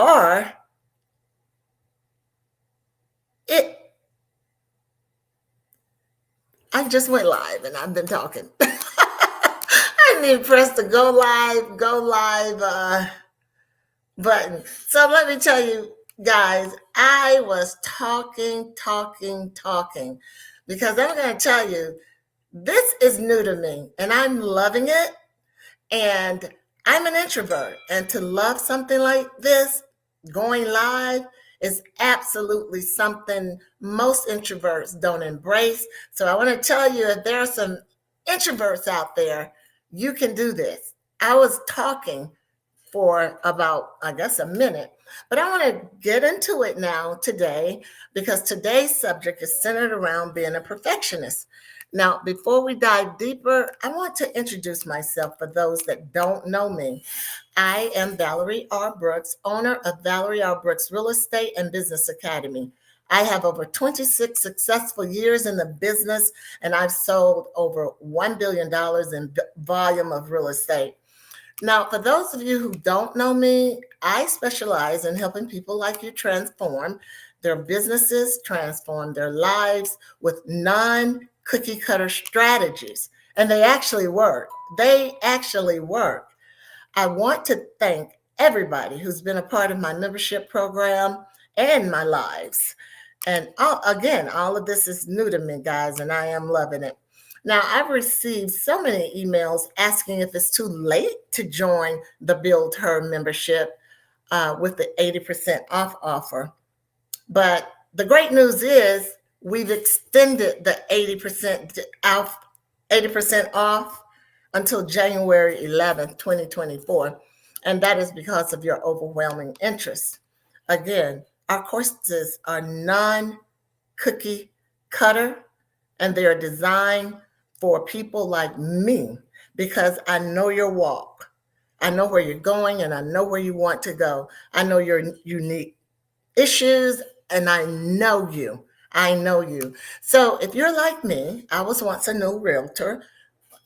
or it I just went live and I've been talking. I need to press the go live button. So let me tell you guys, I was talking because I'm going to tell you this is new to me and I'm loving it. And I'm an introvert. And to love something like this, going live, is absolutely something most introverts don't embrace. So I want to tell you, if there are some introverts out there, you can do this. I was talking for about, I guess, a minute. But I want to get into it now today because today's subject is centered around being a perfectionist. Now, before we dive deeper, I want to introduce myself for those that don't know me. I am Valerie R. Brooks, owner of Valerie R. Brooks Real Estate and Business Academy. I have over 26 successful years in the business, and I've sold over $1 billion in volume of real estate. Now, for those of you who don't know me, I specialize in helping people like you transform their businesses, transform their lives with non cookie cutter strategies. And they actually work. They actually work. I want to thank everybody who's been a part of my membership program and my lives. And again, all of this is new to me, guys, and I am loving it. Now, I've received so many emails asking if it's too late to join the Build Her membership with the 80% off offer. But the great news is we've extended the 80% off until January 11th, 2024. And that is because of your overwhelming interest. Again, our courses are non-cookie cutter, and they are designed for people like me because I know your walk. I know where you're going and I know where you want to go. I know your unique issues and I know you. I know you. So if you're like me, I was once a new realtor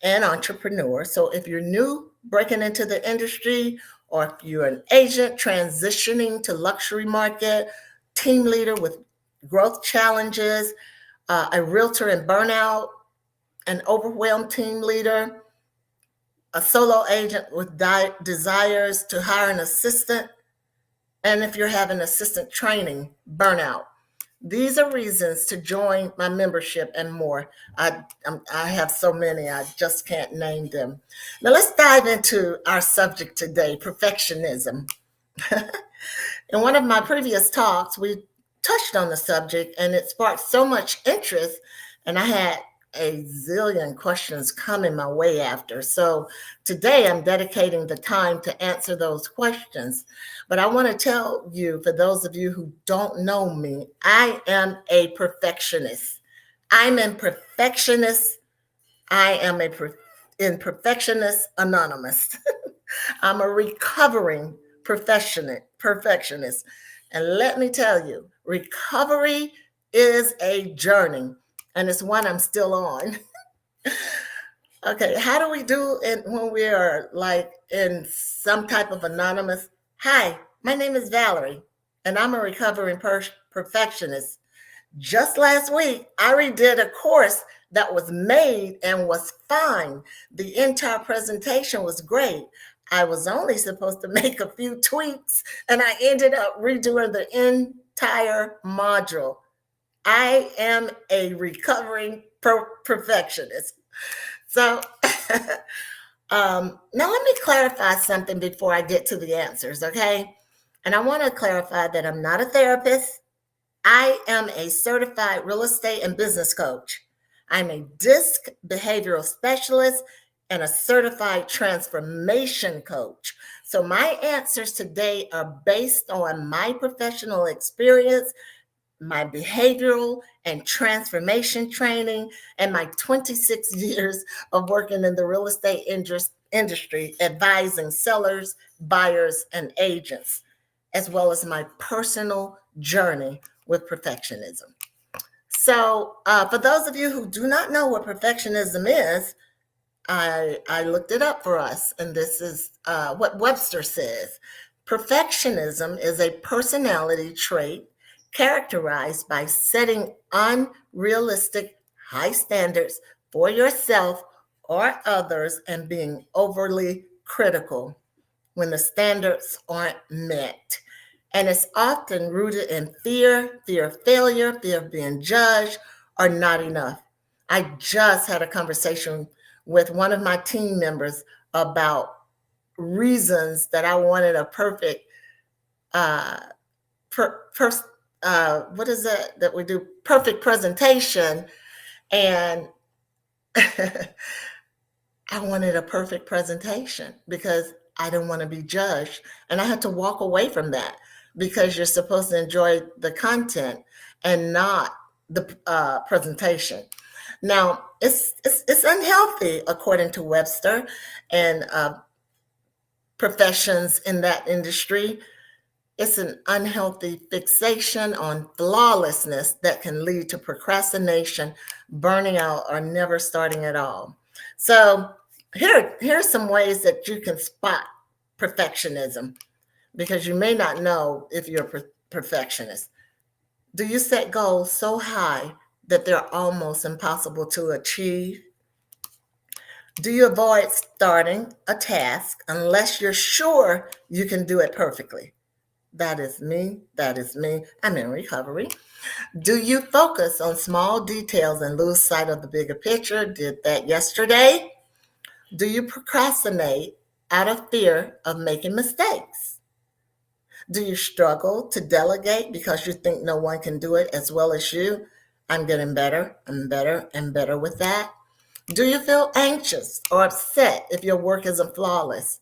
and entrepreneur. So if you're new breaking into the industry, or if you're an agent transitioning to luxury market, team leader with growth challenges, a realtor in burnout, an overwhelmed team leader, a solo agent with desires to hire an assistant, and if you're having assistant training burnout. These are reasons to join my membership and more. I have so many, I just can't name them. Now let's dive into our subject today, perfectionism. In one of my previous talks, we touched on the subject and it sparked so much interest, and I had a zillion questions coming my way after. So today I'm dedicating the time to answer those questions. But I want to tell you, for those of you who don't know me, I am a perfectionist. I'm a perfectionist. I am in Perfectionist Anonymous. I'm a recovering perfectionist. And let me tell you, recovery is a journey, and it's one I'm still on. Okay, how do we do it when we are like in some type of anonymous? Hi, my name is Valerie, and I'm a recovering perfectionist. Just last week, I redid a course that was made and was fine. The entire presentation was great. I was only supposed to make a few tweaks, and I ended up redoing the entire module. I am a recovering perfectionist. So, now let me clarify something before I get to the answers, okay? And I want to clarify that I'm not a therapist. I am a certified real estate and business coach. I'm a DISC behavioral specialist and a certified transformation coach. So my answers today are based on my professional experience, my behavioral and transformation training, and my 26 years of working in the real estate industry, advising sellers, buyers, and agents, as well as my personal journey with perfectionism. So, for those of you who do not know what perfectionism is, I looked it up for us, and this is what Webster says. Perfectionism is a personality trait characterized by setting unrealistic high standards for yourself or others and being overly critical when the standards aren't met. And it's often rooted in fear of failure, fear of being judged, or not enough. I just had a conversation with one of my team members about reasons that I wanted a perfect uh, first, what is it that we do? Perfect presentation. And I wanted a perfect presentation because I didn't want to be judged. And I had to walk away from that because you're supposed to enjoy the content and not the presentation. Now, it's unhealthy, according to Webster and professions in that industry. It's an unhealthy fixation on flawlessness that can lead to procrastination, burning out, or never starting at all. So, here's some ways that you can spot perfectionism because you may not know if you're a perfectionist. Do you set goals so high that they're almost impossible to achieve? Do you avoid starting a task unless you're sure you can do it perfectly? That is me. That is me. I'm in recovery. Do you focus on small details and lose sight of the bigger picture? Did that yesterday. Do you procrastinate out of fear of making mistakes? Do you struggle to delegate because you think no one can do it as well as you? I'm getting better and better and better with that. Do you feel anxious or upset if your work isn't flawless?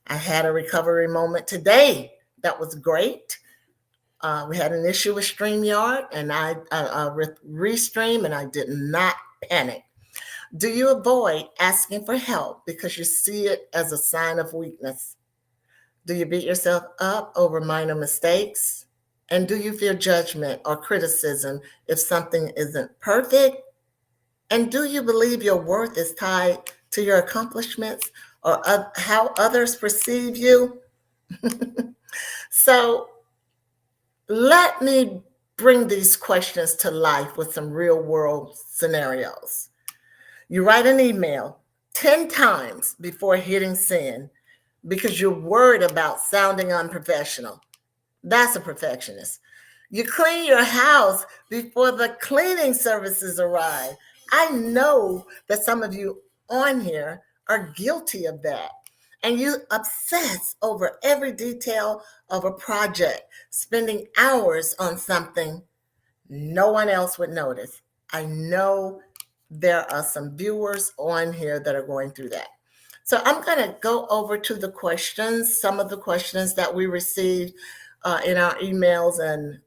I had a recovery moment today that was great. We had an issue with StreamYard, and I restream, and I did not panic. Do you avoid asking for help because you see it as a sign of weakness? Do you beat yourself up over minor mistakes? And do you fear judgment or criticism if something isn't perfect? And do you believe your worth is tied to your accomplishments or how others perceive you? So, let me bring these questions to life with some real world scenarios. You write an email 10 times before hitting send because you're worried about sounding unprofessional. That's a perfectionist. You clean your house before the cleaning services arrive. I know that some of you on here are guilty of that. And you obsess over every detail of a project, spending hours on something no one else would notice. I know there are some viewers on here that are going through that. So I'm going to go over to the questions, some of the questions that we received in our emails. And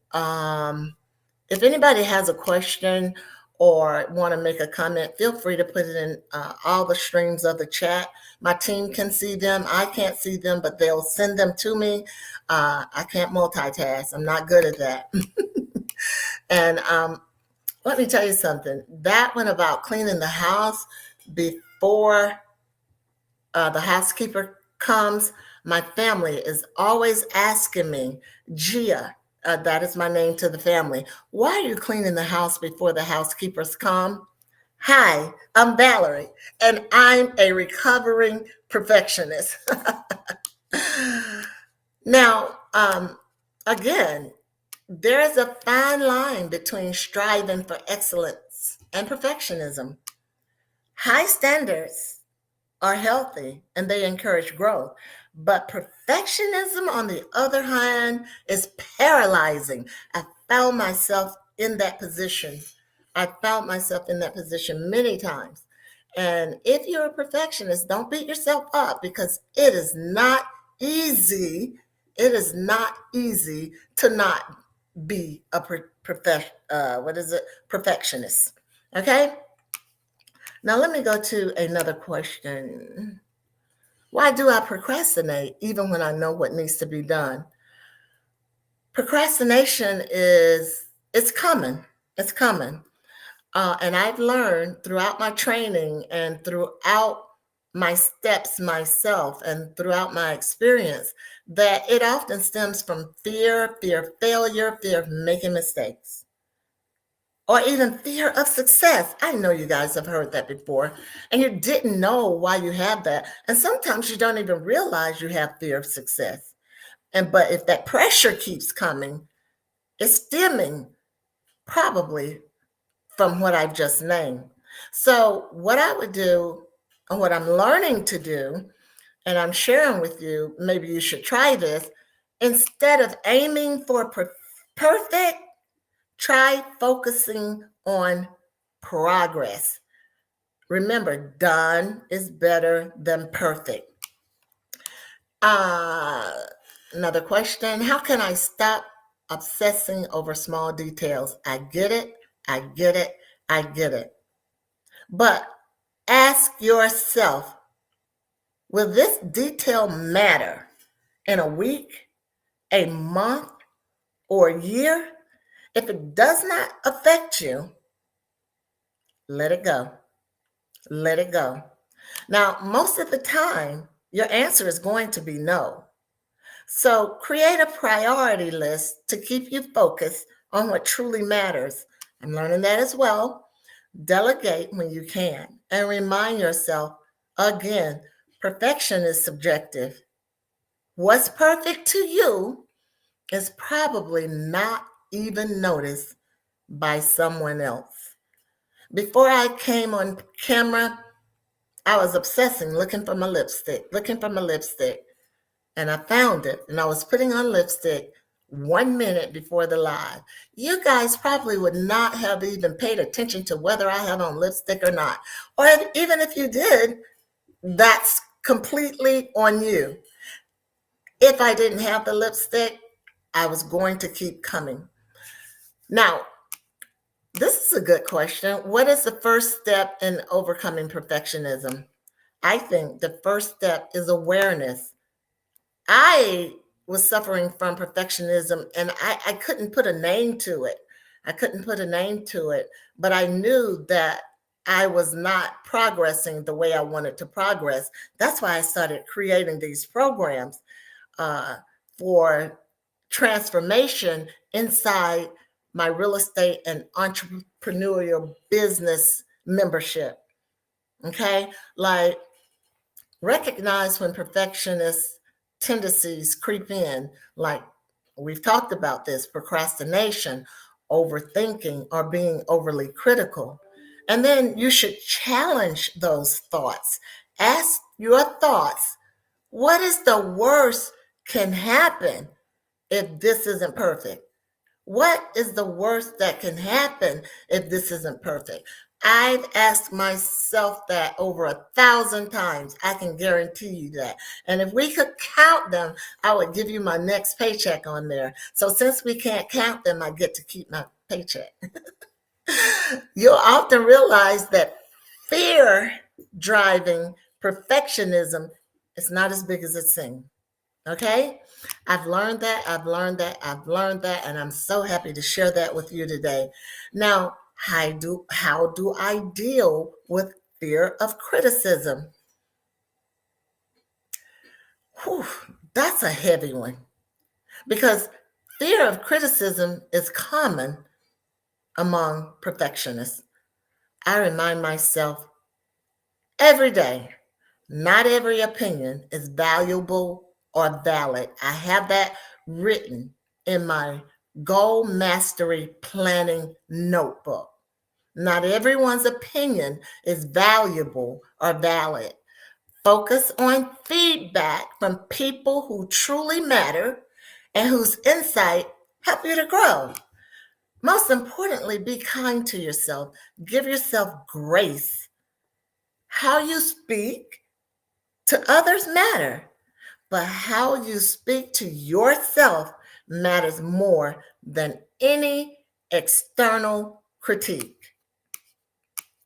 if anybody has a question or want to make a comment, feel free to put it in all the streams of the chat. My team can see them. I can't see them, but they'll send them to me. I can't multitask. I'm not good at that. And let me tell you something. That one about cleaning the house before the housekeeper comes, my family is always asking me, Gia, that is my name to the family, why are you cleaning the house before the housekeepers come? Hi, I'm Valerie, and I'm a recovering perfectionist. Now, again, there is a fine line between striving for excellence and perfectionism. High standards are healthy and they encourage growth. But perfectionism, on the other hand, is paralyzing. I found myself in that position. I found myself in that position many times. And if you're a perfectionist, don't beat yourself up because it is not easy. It is not easy to not be a perfectionist. Okay. Now let me go to another question. Why do I procrastinate even when I know what needs to be done? Procrastination it's common. It's common. And I've learned throughout my training and throughout my steps myself and throughout my experience that it often stems from fear of failure, fear of making mistakes, or even fear of success. I know you guys have heard that before, and you didn't know why you have that. And sometimes you don't even realize you have fear of success. But if that pressure keeps coming, it's stemming probably from what I've just named. So, what I would do, and what I'm learning to do, and I'm sharing with you, maybe you should try this. Instead of aiming for perfect, try focusing on progress. Remember, done is better than perfect. Uh, Another question: how can I stop obsessing over small details? I get it, I get it, I get it. But ask yourself, will this detail matter in a week, a month, or a year? If it does not affect you, let it go. Let it go. Now, most of the time, your answer is going to be no. So create a priority list to keep you focused on what truly matters. I'm learning that as well. Delegate when you can and remind yourself again, perfection is subjective. What's perfect to you is probably not even noticed by someone else. Before I came on camera, I was obsessing, looking for my lipstick, and I found it. And I was putting on lipstick 1 minute before the live. You guys probably would not have even paid attention to whether I had on lipstick or not. Or even if you did, that's completely on you. If I didn't have the lipstick, I was going to keep coming. Now, this is a good question. What is the first step in overcoming perfectionism? I think the first step is awareness. I was suffering from perfectionism and I couldn't put a name to it. I couldn't put a name to it, but I knew that I was not progressing the way I wanted to progress. That's why I started creating these programs uh, for transformation inside my real estate and entrepreneurial business membership. Okay, like recognize when perfectionist tendencies creep in, like we've talked about this: procrastination, overthinking, or being overly critical. And then you should challenge those thoughts. Ask your thoughts, what is the worst can happen if this isn't perfect? What is the worst that can happen if this isn't perfect? I've asked myself that over 1,000 times. I can guarantee you that. And if we could count them, I would give you my next paycheck on there. So since we can't count them, I get to keep my paycheck. You'll often realize that fear driving perfectionism is not as big as it seems. Okay? I've learned that, I've learned that, and I'm so happy to share that with you today. Now, how do I deal with fear of criticism? Whew, that's a heavy one because fear of criticism is common among perfectionists. I remind myself every day, not every opinion is valuable or valid. I have that written in my goal mastery planning notebook. Not everyone's opinion is valuable or valid. Focus on feedback from people who truly matter and whose insight help you to grow. Most importantly, be kind to yourself. Give yourself grace. How you speak to others matter, but how you speak to yourself matters more than any external critique.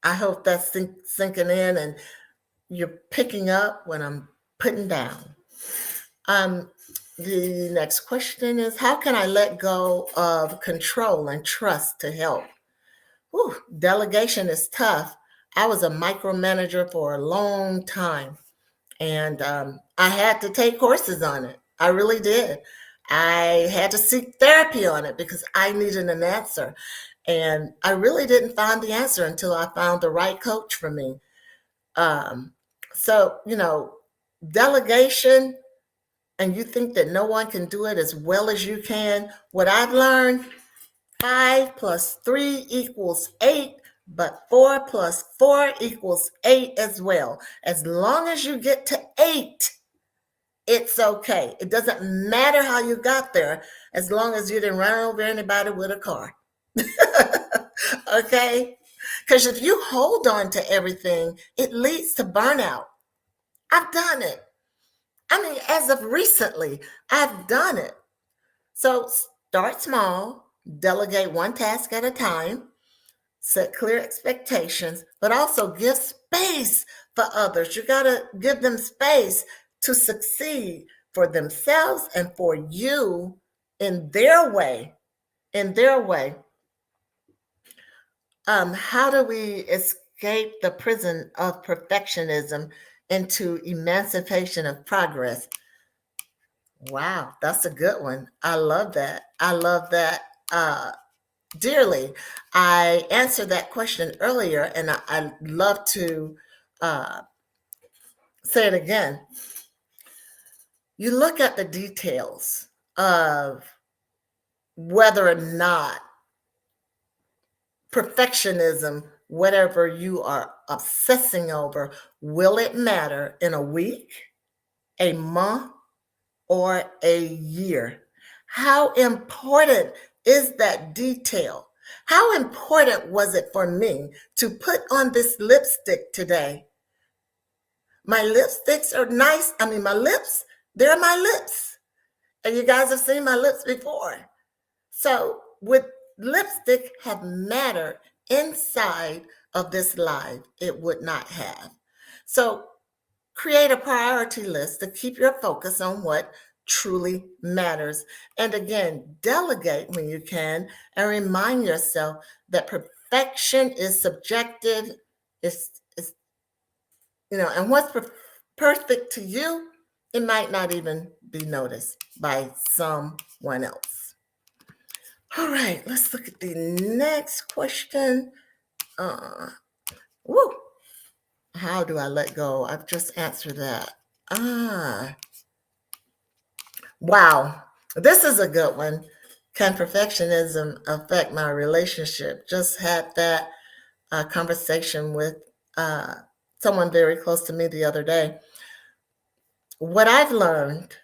I hope that's sinking in and you're picking up what I'm putting down. Um, the next question is, how can I let go of control and trust to help? Whew, delegation is tough, I was a micromanager for a long time, and I had to take courses on it. I really did. I had to seek therapy on it because I needed an answer. And I really didn't find the answer until I found the right coach for me. Um, so, delegation, and you think that no one can do it as well as you can. What I've learned, 5 plus 3 equals 8, but 4 plus 4 equals 8 as well. As long as you get to 8, it's okay. It doesn't matter how you got there, as long as you didn't run over anybody with a car. Okay? Because if you hold on to everything, it leads to burnout. I've done it. I mean, as of recently, I've done it. So start small, delegate one task at a time, set clear expectations, but also give space for others. You got to give them space to succeed for themselves and for you in their way. In their way. How do we escape the prison of perfectionism into emancipation of progress? Wow, that's a good one. I love that. I love that dearly. I answered that question earlier, and I love to uh, say it again. You look at the details of whether or not perfectionism, whatever you are obsessing over, will it matter in a week, a month, or a year? How important is that detail? How important was it for me to put on this lipstick today? My lipsticks are nice. I mean, my lips, they're my lips. And you guys have seen my lips before. So, would lipstick have mattered inside of this live? It would not have. So, create a priority list to keep your focus on what truly matters. And again, delegate when you can and remind yourself that perfection is subjective. It's and what's perfect to you, it might not even be noticed by someone else. All right, let's look at the next question. Uh, woo, how do I let go? I've just answered that. Wow, this is a good one. Can perfectionism affect my relationship? Just had that conversation with uh, someone very close to me the other day. What I've learned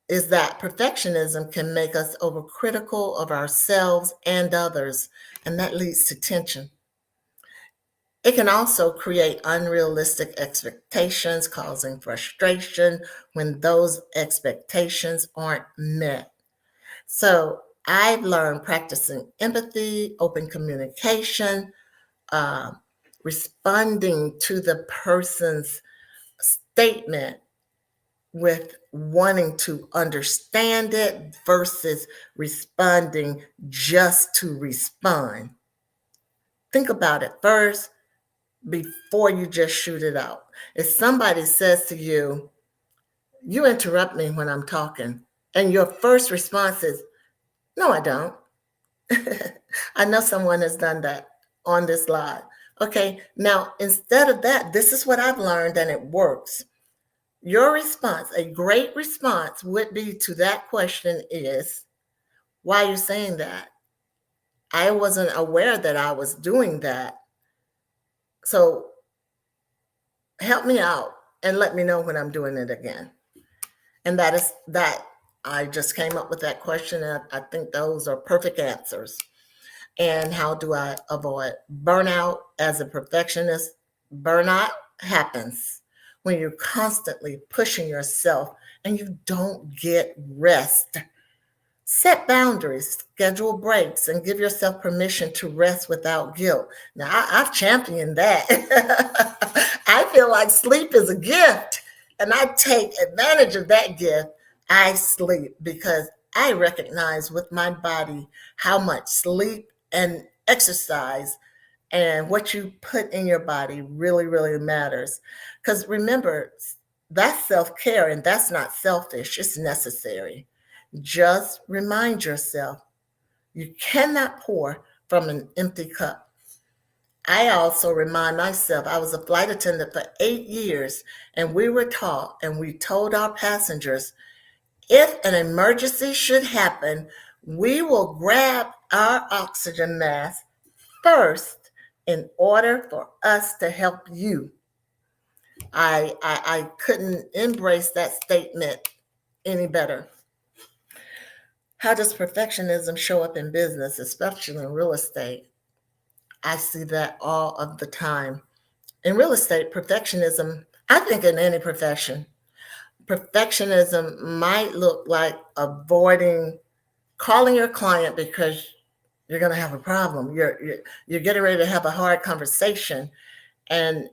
is that perfectionism can make us overcritical of ourselves and others, and that leads to tension. It can also create unrealistic expectations, causing frustration when those expectations aren't met. So I've learned practicing empathy, open communication, uh, responding to the person's statement with wanting to understand it versus responding just to respond. Think about it first before you just shoot it out. If somebody says to you, you interrupt me when I'm talking, and your first response is, no, I don't. I know someone has done that on this live. Okay, now instead of that, this is what I've learned and it works. Your response, a great response would be to that question is, why are you saying that? I wasn't aware that I was doing that. So help me out and let me know when I'm doing it again. And that is that. I just came up with that question, and I think those are perfect answers. And how do I avoid burnout as a perfectionist? Burnout happens when you're constantly pushing yourself and you don't get rest. Set boundaries, schedule breaks, and give yourself permission to rest without guilt. Now, I've championed that. I feel like sleep is a gift, and I take advantage of that gift. I sleep because I recognize with my body how much sleep and exercise And what you put in your body really, really matters. Because remember, that's self care and that's not selfish, it's necessary. Just remind yourself you cannot pour from an empty cup. I also remind myself I was a flight attendant for 8 years, and we were taught and we told our passengers if an emergency should happen, we will grab our oxygen mask first in order for us to help you. I couldn't embrace that statement any better. How does perfectionism show up in business, especially in real estate? I see that all of the time. In real estate, perfectionism, I think in any profession, perfectionism might look like avoiding calling your client because you're going to have a problem. You're getting ready to have a hard conversation, and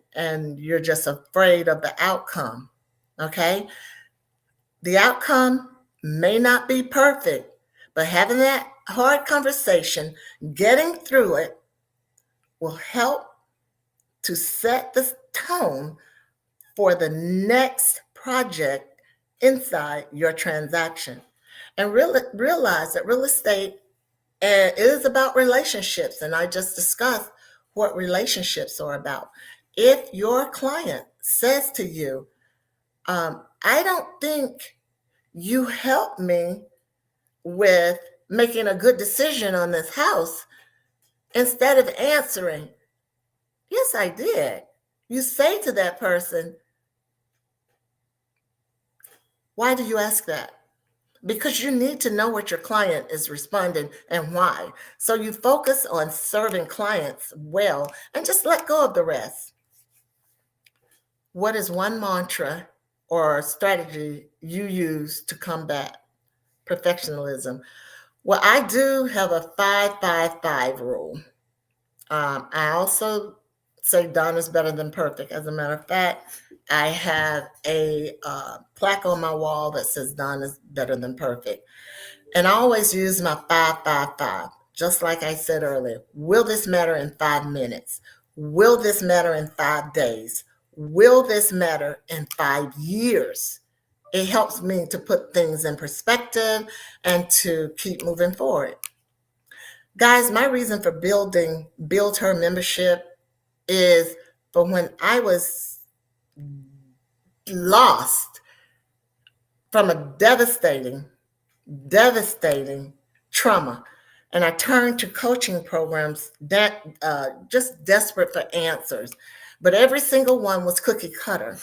you're just afraid of the outcome. Okay? The outcome may not be perfect, but having that hard conversation, getting through it will help to set the tone for the next project inside your transaction. And realize that real estate is about relationships. And I just discussed what relationships are about. If your client says to you, I don't think you helped me with making a good decision on this house, instead of answering, yes, I did, you say to that person, why do you ask that? Because you need to know what your client is responding and why. So you focus on serving clients well and just let go of the rest. What is one mantra or strategy you use to combat perfectionism? Well, I do have a 5-5-5 rule. I also say done is better than perfect. As a matter of fact, I have a plaque on my wall that says done is better than perfect. And I always use my 5-5-5. Just like I said earlier, will this matter in 5 minutes? Will this matter in 5 days? Will this matter in 5 years? It helps me to put things in perspective and to keep moving forward. Guys, my reason for building Build Her membership is for when I was lost from a devastating trauma. And I turned to coaching programs that just desperate for answers. But every single one was cookie cutter.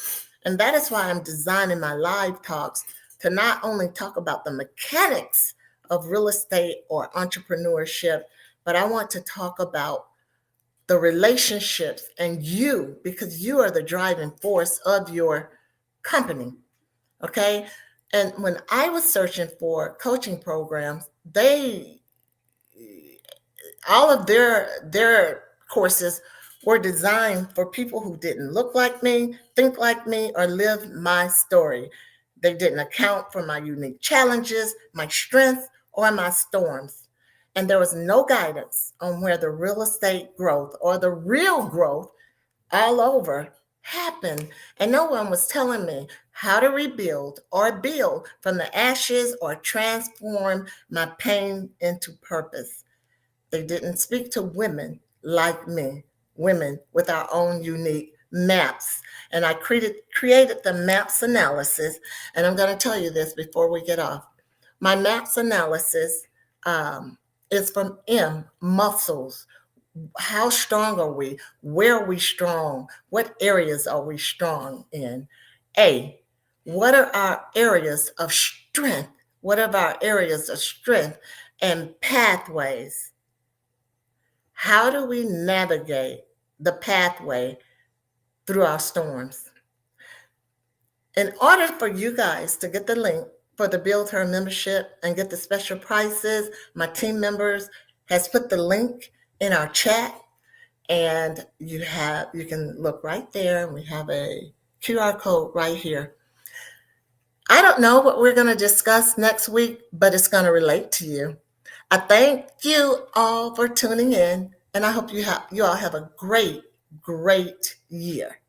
And that is why I'm designing my live talks to not only talk about the mechanics of real estate or entrepreneurship, but I want to talk about the relationships and you, because you are the driving force of your company. Okay. And when I was searching for coaching programs, they all of their courses were designed for people who didn't look like me, think like me, or live my story. They didn't account for my unique challenges, my strengths, or my storms. And there was no guidance on where the real estate growth or the real growth all over happened. And no one was telling me how to rebuild or build from the ashes or transform my pain into purpose. They didn't speak to women like me, women with our own unique maps. And I created the maps analysis. And I'm going to tell you this before we get off. My maps analysis is from M, muscles. How strong are we? Where are we strong? What areas are we strong in? A, what are our areas of strength? What are our areas of strength and pathways? How do we navigate the pathway through our storms? In order for you guys to get the link for the Build Her membership and get the special prices, my team members has put the link in our chat, and you can look right there. We have a QR code right here. I don't know what we're going to discuss next week, but it's going to relate to you. I thank you all for tuning in, And I hope you all have a great, great year.